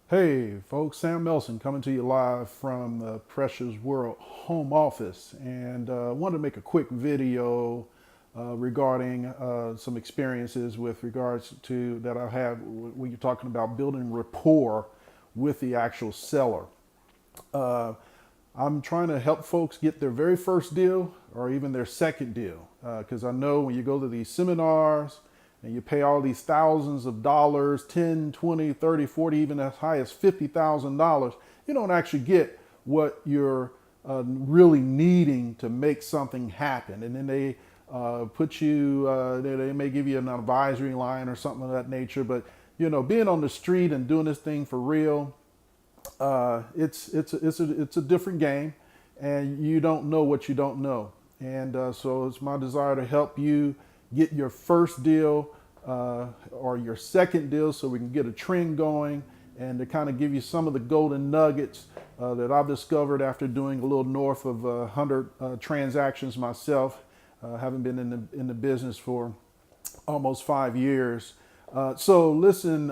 Hey folks, Sam Melson coming to you live from the Precious World home office, and wanted to make a quick video regarding some experiences with regards to that I have when you're talking about building rapport with the actual seller. Uh, I'm trying to help folks get their very first deal or even their second deal. Because I know when you go to these seminars and you pay all these thousands of dollars, 10, 20, 30, 40, even as high as $50,000, you don't actually get what you're really needing to make something happen. And then they put you, they may give you an advisory line or something of that nature. But, you know, being on the street and doing this thing for real, it's a different game, and you don't know what you don't know. And so it's my desire to help you get your first deal or your second deal, so we can get a trend going, and to kind of give you some of the golden nuggets that I've discovered after doing a little north of 100 transactions myself, having been in the business for almost 5 years. So listen,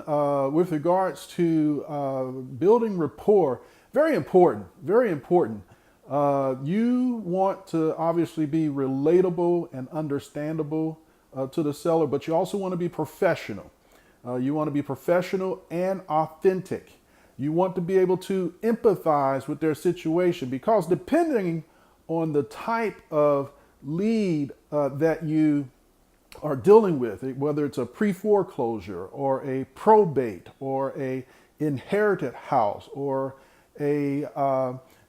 with regards to building rapport, very important, very important. You want to obviously be relatable and understandable to the seller, but you also want to be professional. You want to be professional and authentic. You want to be able to empathize with their situation, because depending on the type of lead that you are dealing with, whether it's a pre-foreclosure or a probate or a inherited house or a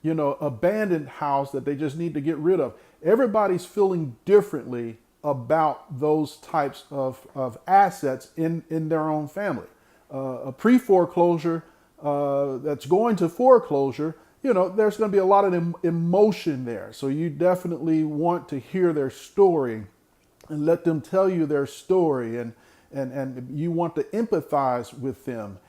abandoned house that they just need to get rid of, everybody's feeling differently about those types of assets in their own family. A pre-foreclosure that's going to foreclosure, you know, there's going to be a lot of emotion there. So you definitely want to hear their story and let them tell you their story, and you want to empathize with them.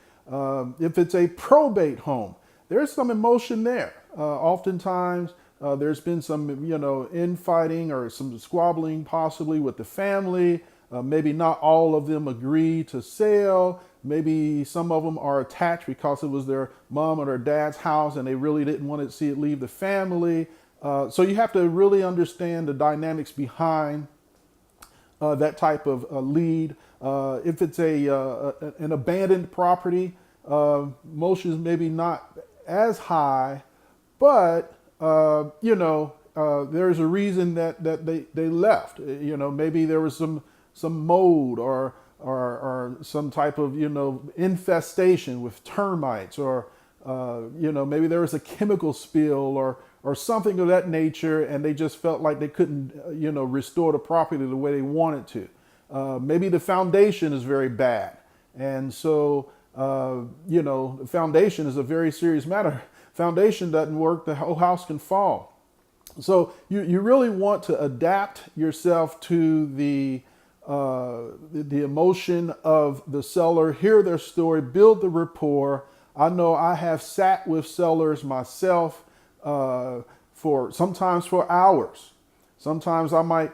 If it's a probate home, there's some emotion there. Oftentimes, there's been some, infighting or some squabbling possibly with the family. Maybe not all of them agree to sell. Maybe some of them are attached because it was their mom or their dad's house and they really didn't want to see it leave the family. So you have to really understand the dynamics behind that type of lead. If it's an abandoned property, motion is maybe not as high, but there's a reason that they left. Maybe there was some mold or some type of infestation with termites, or maybe there was a chemical spill or something of that nature, and they just felt like they couldn't, restore the property the way they wanted to. Maybe the foundation is very bad, and so the foundation is a very serious matter. Foundation doesn't work, the whole house can fall. So you really want to adapt yourself to the emotion of the seller, hear their story, build the rapport. I know I have sat with sellers myself sometimes for hours. Sometimes I might,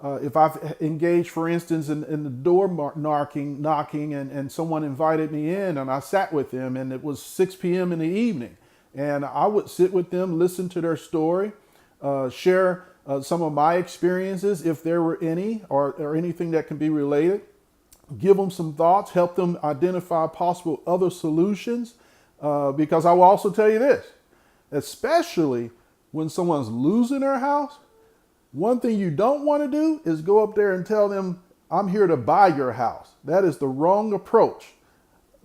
if I've engaged, for instance, in the door knocking and someone invited me in and I sat with them, and it was 6 p.m. in the evening, and I would sit with them, listen to their story, share some of my experiences, if there were any, or anything that can be related, give them some thoughts, help them identify possible other solutions. Because I will also tell you this, especially when someone's losing their house, one thing you don't want to do is go up there and tell them, I'm here to buy your house. That is the wrong approach.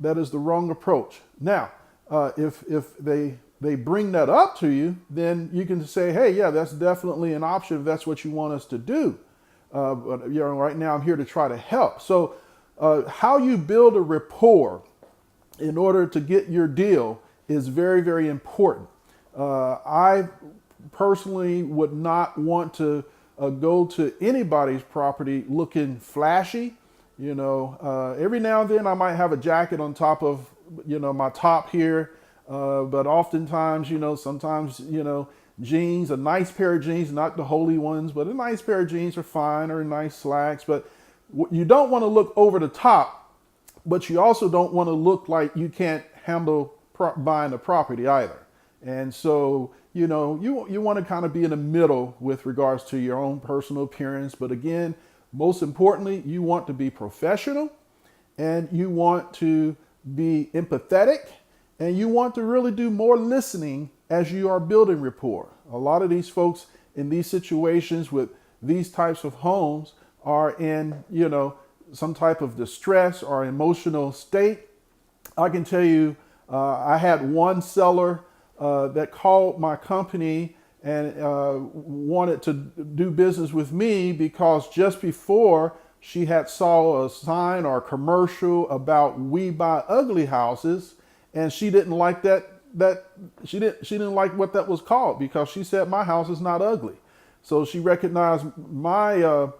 That is the wrong approach. Now, if they bring that up to you, then you can say, hey, yeah, that's definitely an option if that's what you want us to do. But right now I'm here to try to help. So how you build a rapport in order to get your deal is very, very important. I personally would not want to go to anybody's property looking flashy. Every now and then I might have a jacket on top of, my top here. But oftentimes, sometimes, jeans, a nice pair of jeans, not the holy ones, but a nice pair of jeans are fine, or nice slacks. But you don't want to look over the top but you also don't want to look like you can't handle buying a property either. And so, you want to kind of be in the middle with regards to your own personal appearance. But again, most importantly, you want to be professional, and you want to be empathetic, and you want to really do more listening as you are building rapport. A lot of these folks in these situations with these types of homes are in, some type of distress or emotional state. I can tell you, I had one seller that called my company and wanted to do business with me because just before she had saw a sign or a commercial about we buy ugly houses, and she didn't like she didn't like what that was called because she said my house is not ugly. So she recognized my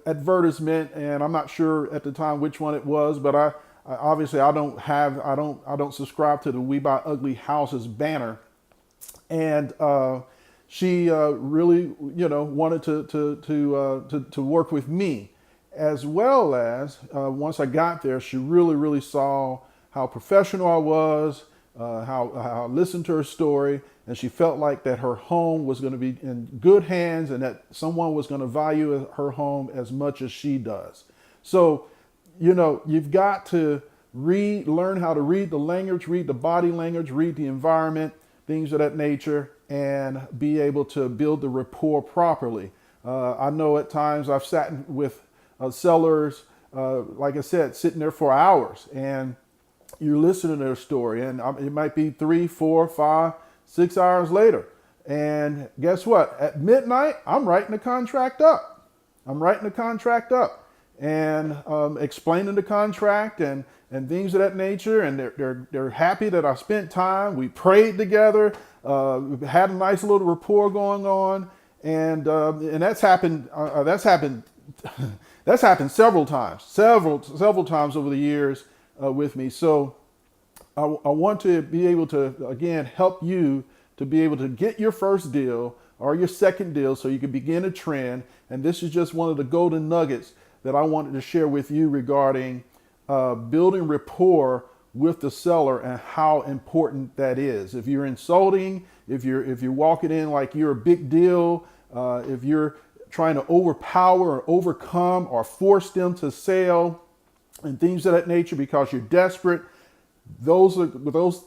advertisement, and I'm not sure at the time which one it was, but I obviously I don't subscribe to the We Buy Ugly Houses banner, and she really wanted to work with me, as well as once I got there, she really saw how professional I was, how I listened to her story, and she felt like that her home was going to be in good hands and that someone was going to value her home as much as she does. So, you've got to learn how to read the language, read the body language, read the environment, things of that nature, and be able to build the rapport properly. I know at times I've sat with sellers, like I said, sitting there for hours, and you're listening to their story, and it might be 3, 4, 5, 6 hours later. And guess what? At midnight, I'm writing the contract up. And explaining the contract and things of that nature. And they're happy that I spent time. We prayed together. We had a nice little rapport going on. And that's happened. That's happened several times over the years with me. So I want to be able to, again, help you to be able to get your first deal or your second deal so you can begin a trend. And this is just one of the golden nuggets that I wanted to share with you regarding building rapport with the seller and how important that is. If you're insulting, if you're walking in like you're a big deal, if you're trying to overpower or overcome or force them to sell and things of that nature because you're desperate, those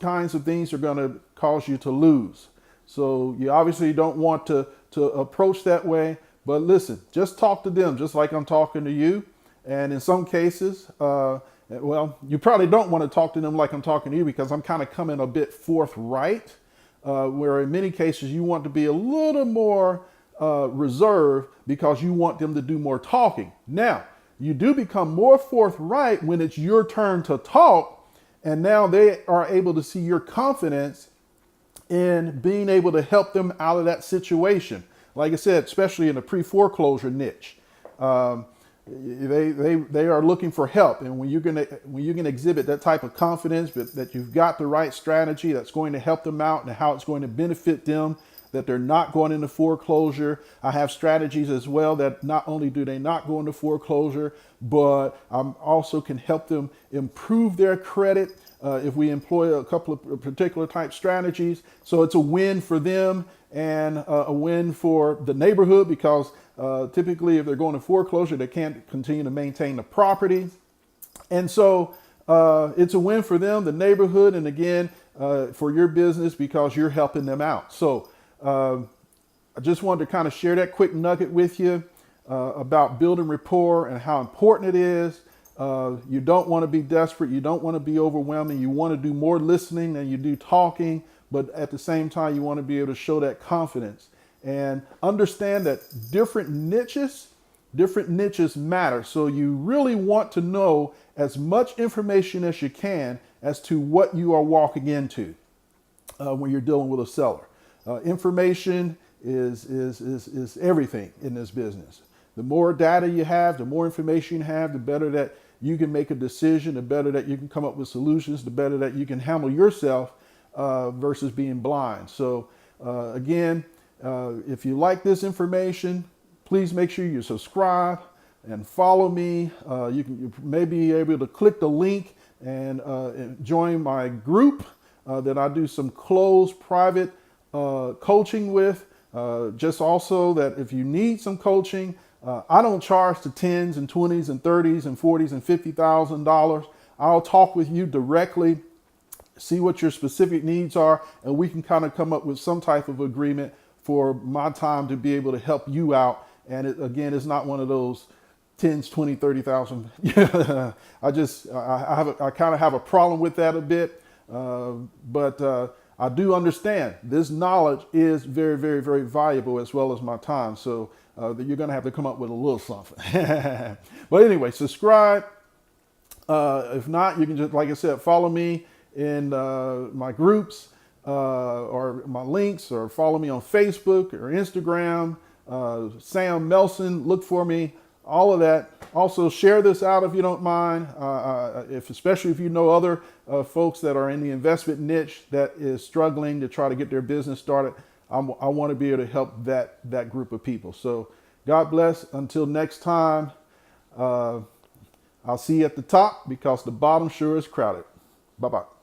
kinds of things are going to cause you to lose. So you obviously don't want to approach that way. But listen, just talk to them just like I'm talking to you. And in some cases, you probably don't want to talk to them like I'm talking to you because I'm kind of coming a bit forthright, where in many cases you want to be a little more reserved because you want them to do more talking. Now, you do become more forthright when it's your turn to talk, and now they are able to see your confidence in being able to help them out of that situation. Like I said, especially in the pre-foreclosure niche, they are looking for help. And when you can exhibit that type of confidence, that you've got the right strategy that's going to help them out and how it's going to benefit them, that they're not going into foreclosure. I have strategies as well that not only do they not go into foreclosure, but I also can help them improve their credit if we employ a couple of particular type strategies. So it's a win for them and a win for the neighborhood because typically if they're going to foreclosure, they can't continue to maintain the property. And so it's a win for them, the neighborhood, and again, for your business because you're helping them out. So I just wanted to kind of share that quick nugget with you about building rapport and how important it is. You don't want to be desperate. You don't want to be overwhelming. You want to do more listening than you do talking, but at the same time, you want to be able to show that confidence and understand that different niches matter. So you really want to know as much information as you can as to what you are walking into when you're dealing with a seller. Information is everything in this business. The more data you have, the more information you have, the better that you can make a decision, the better that you can come up with solutions, the better that you can handle yourself versus being blind. So again, if you like this information, please make sure you subscribe, and follow me. You may be able to click the link and join my group that I do some closed private coaching with. Just also that if you need some coaching, I don't charge the tens and 20s and 30s and 40s and $50,000. I'll talk with you directly, see what your specific needs are, and we can kind of come up with some type of agreement for my time to be able to help you out. And again, it's not one of those 10s, 20, 30,000. I kind of have a problem with that a bit. But I do understand this knowledge is very, very, very valuable, as well as my time. So that you're going to have to come up with a little something. But anyway, subscribe. If not, you can just, like I said, follow me in my groups or my links, or follow me on Facebook or Instagram. Sam Melson, look for me, all of that. Also, share this out if you don't mind, especially if you know other folks that are in the investment niche that is struggling to try to get their business started. I want to be able to help that group of people. So God bless. Until next time, I'll see you at the top, because the bottom sure is crowded. Bye-bye.